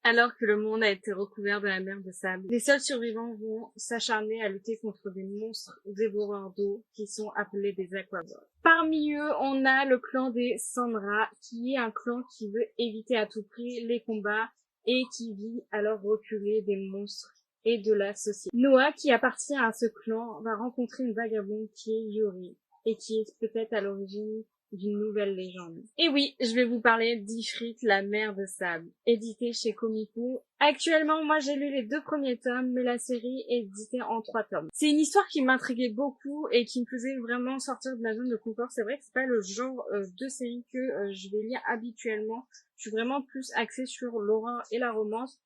Alors que le monde a été recouvert de la mer de sable, les seuls survivants vont s'acharner à lutter contre des monstres dévoreurs d'eau qui sont appelés des aquabats. Parmi eux, on a le clan des Sandra, qui est un clan qui veut éviter à tout prix les combats et qui vit alors reculer des monstres et de la société. Noah, qui appartient à ce clan, va rencontrer une vagabonde qui est Yuri et qui est peut-être à l'origine d'une nouvelle légende. Et oui, je vais vous parler d'Ifrit, la mer de sable, édité chez Komiku. Actuellement, moi j'ai lu les 2 premiers tomes, mais la série est éditée en 3 tomes. C'est une histoire qui m'intriguait beaucoup et qui me faisait vraiment sortir de ma zone de confort. C'est vrai que c'est pas le genre de série que je vais lire habituellement. Je suis vraiment plus axée sur l'horreur et la romance.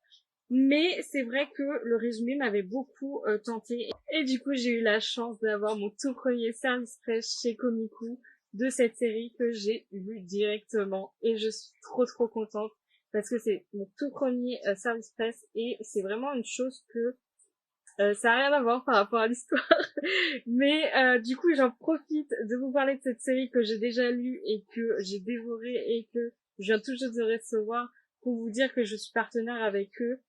Mais c'est vrai que le résumé m'avait beaucoup tenté. Et du coup, j'ai eu la chance d'avoir mon tout premier service presse chez Komiku de cette série que j'ai lu directement. Et je suis trop contente parce que c'est mon tout premier service presse et c'est vraiment une chose que ça n'a rien à voir par rapport à l'histoire. Mais du coup, j'en profite de vous parler de cette série que j'ai déjà lue et que j'ai dévorée et que je viens tout juste de recevoir pour vous dire que je suis partenaire avec eux.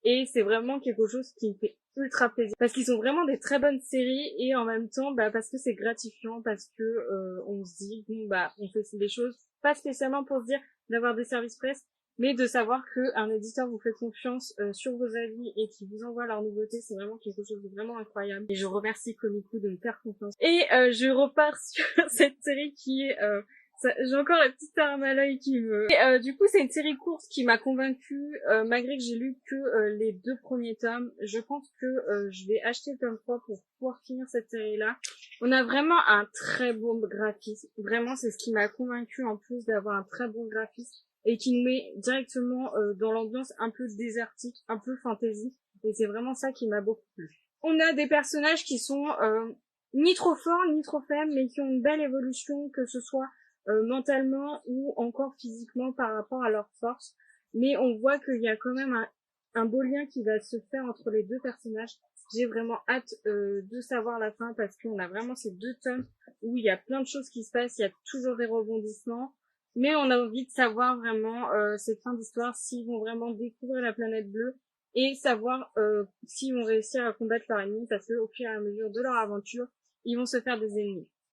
Et c'est vraiment quelque chose qui me fait ultra plaisir. Parce qu'ils sont vraiment des très bonnes séries et en même temps, parce que c'est gratifiant, parce que on se dit, bon, on fait des choses pas spécialement pour se dire d'avoir des services presse, mais de savoir qu'un éditeur vous fait confiance sur vos avis et qui vous envoie leurs nouveautés, c'est vraiment quelque chose de vraiment incroyable. Et je remercie Komiku de me faire confiance. Et je repars sur cette série qui est j'ai encore la petite larme à l'œil qui me... Et, du coup, c'est une série courte qui m'a convaincue, malgré que j'ai lu que les 2 premiers tomes. Je pense que je vais acheter le tome 3 pour pouvoir finir cette série-là. On a vraiment un très beau graphisme. Vraiment, c'est ce qui m'a convaincue en plus d'avoir un très bon graphisme et qui nous met directement dans l'ambiance un peu désertique, un peu fantasy. Et c'est vraiment ça qui m'a beaucoup plu. On a des personnages qui sont ni trop forts, ni trop faibles, mais qui ont une belle évolution, que ce soit mentalement ou encore physiquement par rapport à leur force. Mais on voit qu'il y a quand même un beau lien qui va se faire entre les 2 personnages. J'ai vraiment hâte de savoir la fin parce qu'on a vraiment ces 2 tomes où il y a plein de choses qui se passent, il y a toujours des rebondissements. Mais on a envie de savoir vraiment cette fin d'histoire, s'ils vont vraiment découvrir la planète bleue et savoir s'ils vont réussir à combattre leur ennemi parce que au fur et à mesure de leur aventure, ils vont se faire des ennemis.